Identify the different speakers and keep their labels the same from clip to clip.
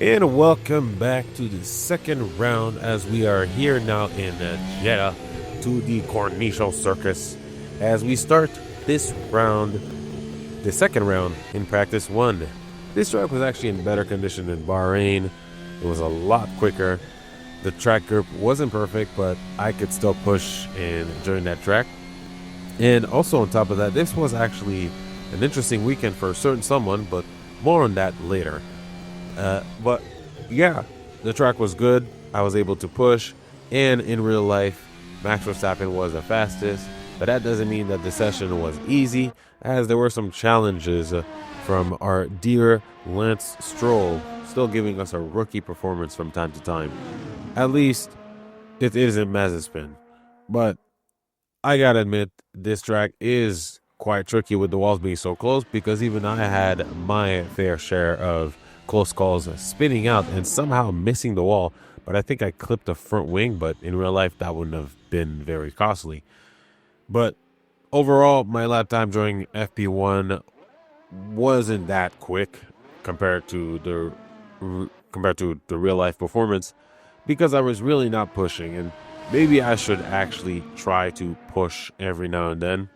Speaker 1: And welcome back to the second round as we are here now in Jeddah to the Cornicho Circus. As we start this round, the second round in practice one. This track was actually in better condition than Bahrain. It was a lot quicker. The track grip wasn't perfect, but I could still push during that track. And also on top of that, this was actually an interesting weekend for a certain someone, but more on that later. But yeah, the track was good. I was able to push, and in real life, Max Verstappen was the fastest. But that doesn't mean that the session was easy, as there were some challenges from our dear Lance Stroll, still giving us a rookie performance from time to time. At least it isn't Mazepin. But I gotta admit, this track is quite tricky with the walls being so close, because even I had my fair share of close calls spinning out and somehow missing the wall. But I think I clipped the front wing, but in real life that wouldn't have been very costly. But overall, my lap time during FP1 wasn't that quick compared to the real life performance, because I was really not pushing, and maybe I should actually try to push every now and then.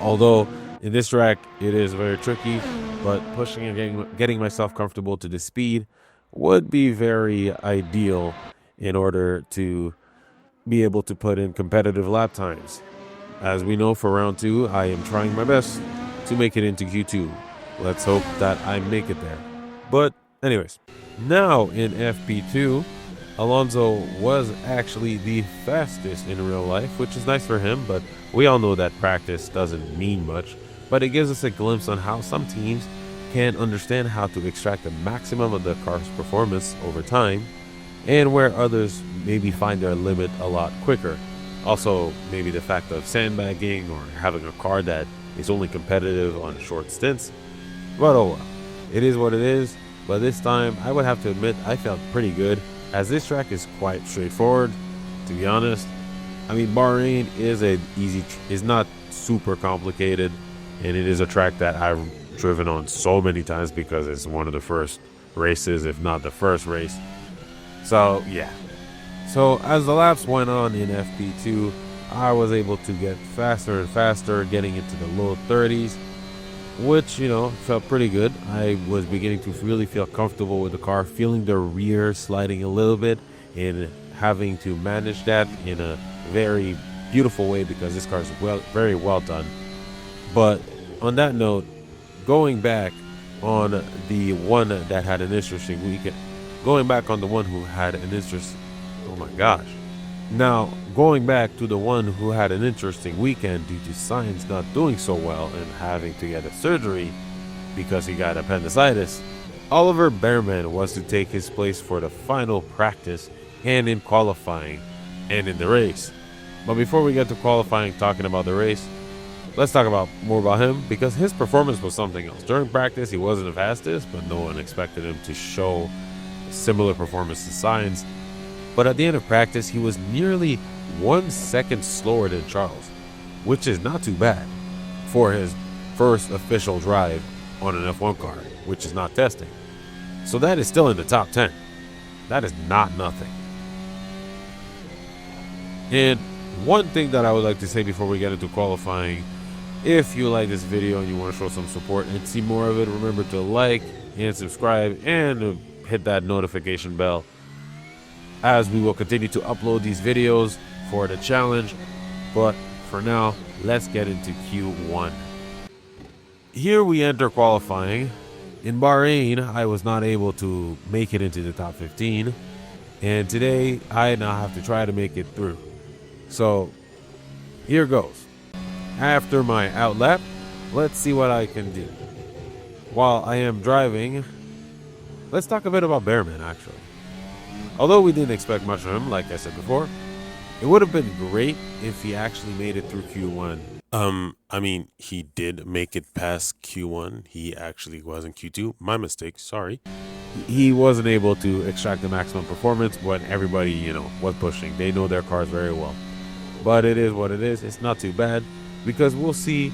Speaker 1: Although in this track it is very tricky, but pushing and getting myself comfortable to the speed would be very ideal in order to be able to put in competitive lap times. As we know, for round 2, I am trying my best to make it into Q2. Let's hope that I make it there. But anyways, now in FP2, Alonso was actually the fastest in real life, which is nice for him, but we all know that practice doesn't mean much. But it gives us a glimpse on how some teams can understand how to extract the maximum of the car's performance over time, and where others maybe find their limit a lot quicker. Also, maybe the fact of sandbagging or having a car that is only competitive on short stints. But oh well, it is what it is. But this time, I would have to admit I felt pretty good, as this track is quite straightforward, to be honest. I mean, Bahrain is not super complicated, and it is a track that I've driven on so many times because it's one of the first races, if not the first race. So yeah. So as the laps went on in FP2, I was able to get faster and faster, getting into the low 30s, which, felt pretty good. I was beginning to really feel comfortable with the car, feeling the rear sliding a little bit, and having to manage that in a very beautiful way, because this car is very well done. But on that note, going back on the one that had an interesting weekend, going back on the one who had an interest, oh my gosh. Now, going back to the one who had an interesting weekend due to Sainz not doing so well and having to get a surgery because he got appendicitis, Oliver Behrman was to take his place for the final practice and in qualifying and in the race. But before we get to qualifying, talking about the race, let's talk more about him, because his performance was something else. During practice, he wasn't the fastest, but no one expected him to show a similar performance to Sainz. But at the end of practice, he was nearly 1 second slower than Charles, which is not too bad for his first official drive on an F1 car, which is not testing. So that is still in the top 10. That is not nothing. And one thing that I would like to say before we get into qualifying, if you like this video and you want to show some support and see more of it, remember to like and subscribe and hit that notification bell, as we will continue to upload these videos for the challenge. But for now, let's get into Q1. Here we enter qualifying. In Bahrain, I was not able to make it into the top 15, and today I now have to try to make it through. So here goes. After my outlap, let's see what I can do. While I am driving, let's talk a bit about Behrman, actually. Although we didn't expect much of him, like I said before, it would have been great if he actually made it through Q1. I mean, he did make it past Q1. He actually was in Q2. My mistake, sorry. He wasn't able to extract the maximum performance, but everybody, was pushing. They know their cars very well. But it is what it is. It's not too bad, because we'll see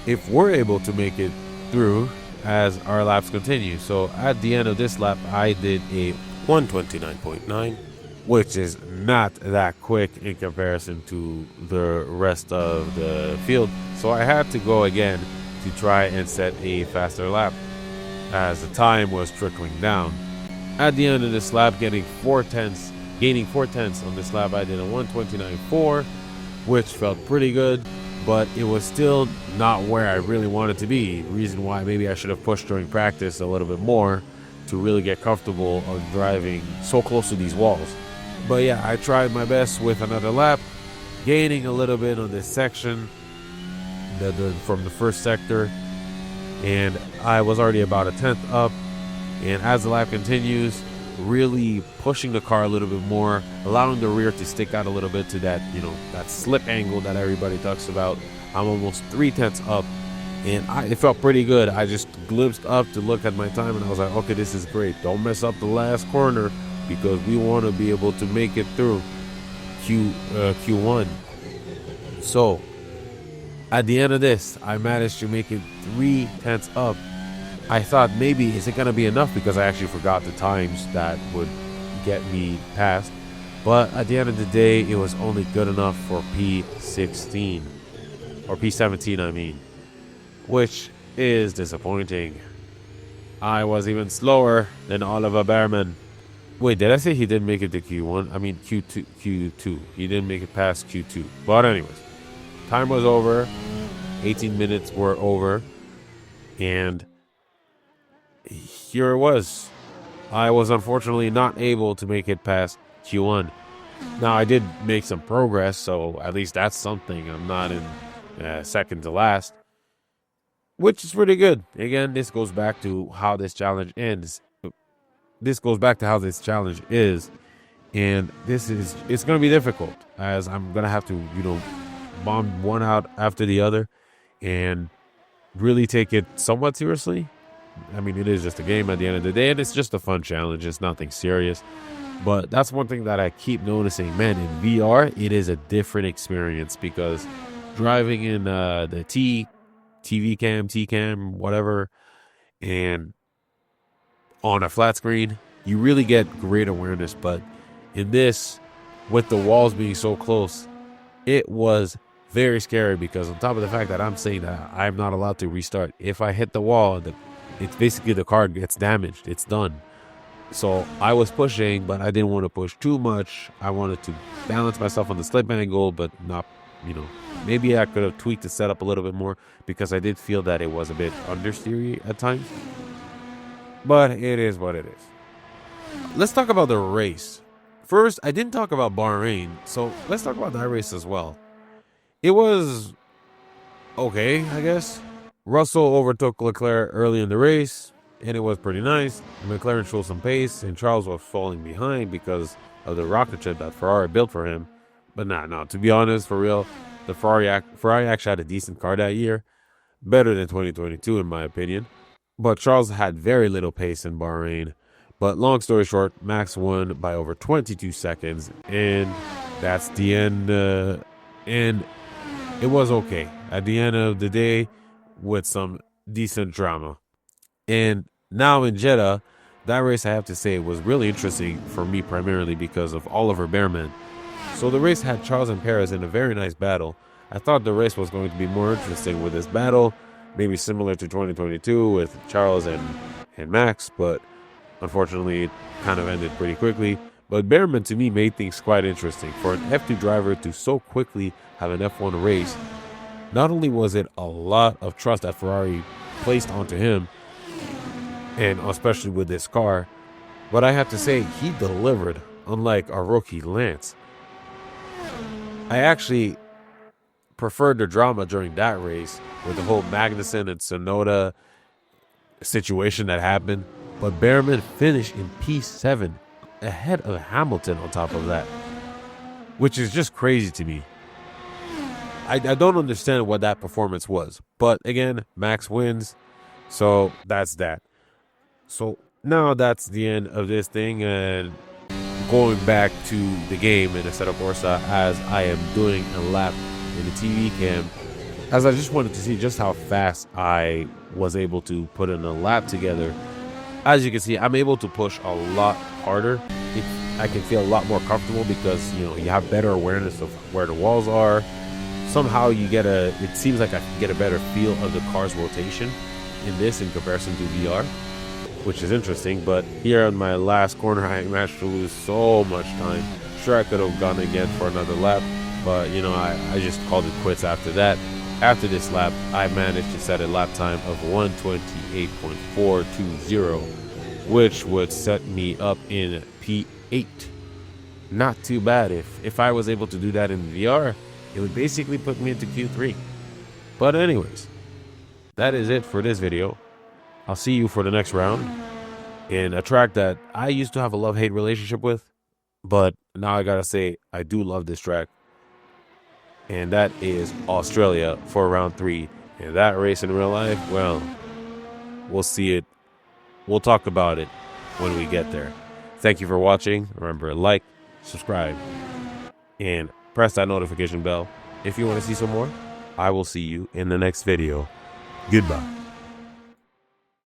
Speaker 1: if we're able to make it through as our laps continue. So at the end of this lap, I did a 129.9, which is not that quick in comparison to the rest of the field. So I had to go again to try and set a faster lap as the time was trickling down. At the end of this lap, gaining 4 tenths on this lap, I did a 129.4, which felt pretty good, but it was still not where I really wanted to be. Reason why maybe I should have pushed during practice a little bit more to really get comfortable of driving so close to these walls. But yeah, I tried my best with another lap, gaining a little bit on this section from the first sector, and I was already about a tenth up. And as the lap continues, really pushing the car a little bit more, allowing the rear to stick out a little bit to that, that slip angle that everybody talks about. I'm almost 3 tenths up, and it felt pretty good. I just glimpsed up to look at my time, and I was like, okay, this is great. Don't mess up the last corner because we want to be able to make it through Q1. So at the end of this, I managed to make it 3 tenths up. I thought maybe, is it going to be enough, because I actually forgot the times that would get me past. But at the end of the day, it was only good enough for P16, or P17 I mean, which is disappointing. I was even slower than Oliver Behrman. Wait, did I say he didn't make it to Q1? I mean Q2. He didn't make it past Q2. But anyways, time was over. 18 minutes were over. And here it was. I was unfortunately not able to make it past Q1. Now, I did make some progress, so at least that's something. I'm not in second to last, which is pretty good. Again, this goes back to how this challenge ends. This goes back to how this challenge is. And it's going to be difficult, as I'm going to have to, bomb one out after the other and really take it somewhat seriously. I mean, it is just a game at the end of the day, and it's just a fun challenge. It's nothing serious. But that's one thing that I keep noticing. Man, in VR, it is a different experience, because driving in the TV cam, T-cam, whatever, and on a flat screen, you really get great awareness. But in this, with the walls being so close, it was very scary, because on top of the fact that I'm saying that I'm not allowed to restart, if I hit the wall, it's basically the car gets damaged. It's done. So I was pushing, but I didn't want to push too much. I wanted to balance myself on the slip angle, but not, maybe I could have tweaked the setup a little bit more, because I did feel that it was a bit understeery at times. But it is what it is. Let's talk about the race. First, I didn't talk about Bahrain, so let's talk about that race as well. It was okay, I guess. Russell overtook Leclerc early in the race, and it was pretty nice. McLaren showed some pace, and Charles was falling behind because of the rocket ship that Ferrari built for him. But no, to be honest, for real, the Ferrari actually had a decent car that year. Better than 2022, in my opinion. But Charles had very little pace in Bahrain. But long story short, Max won by over 22 seconds, and that's the end. And it was okay at the end of the day, with some decent drama. And now in Jeddah, that race, I have to say, was really interesting for me, primarily because of Oliver Behrman. So the race had Charles and Perez in a very nice battle. I thought the race was going to be more interesting with this battle, maybe similar to 2022 with Charles and Max, but unfortunately it kind of ended pretty quickly. But Behrman, to me, made things quite interesting. For an F2 driver to so quickly have an F1 race, not only was it a lot of trust that Ferrari placed onto him, and especially with this car, but I have to say, he delivered, unlike our rookie Lance. I actually preferred the drama during that race with the whole Magnussen and Tsunoda situation that happened, but Behrman finished in P7 ahead of Hamilton on top of that, which is just crazy to me. I don't understand what that performance was. But again, Max wins. So that's that. So now that's the end of this thing. And going back to the game in Assetto Corsa, as I am doing a lap in the TV cam, as I just wanted to see just how fast I was able to put in a lap together, as you can see, I'm able to push a lot harder. I can feel a lot more comfortable because, you know, you have better awareness of where the walls are. Somehow it seems like I can get a better feel of the car's rotation in this in comparison to VR, which is interesting. But here on my last corner, I managed to lose so much time. Sure, I could have gone again for another lap, but you know, I just called it quits after that. After this lap, I managed to set a lap time of 1:28.420, which would set me up in P8. Not too bad. If I was able to do that in VR, it would basically put me into Q3. But anyways, that is it for this video. I'll see you for the next round in a track that I used to have a love-hate relationship with, but now I gotta say I do love this track, and that is Australia for round 3. And that race in real life, well, we'll see it. We'll talk about it when we get there. Thank you for watching. Remember, like, subscribe, and press that notification bell if you want to see some more. I will see you in the next video. Goodbye.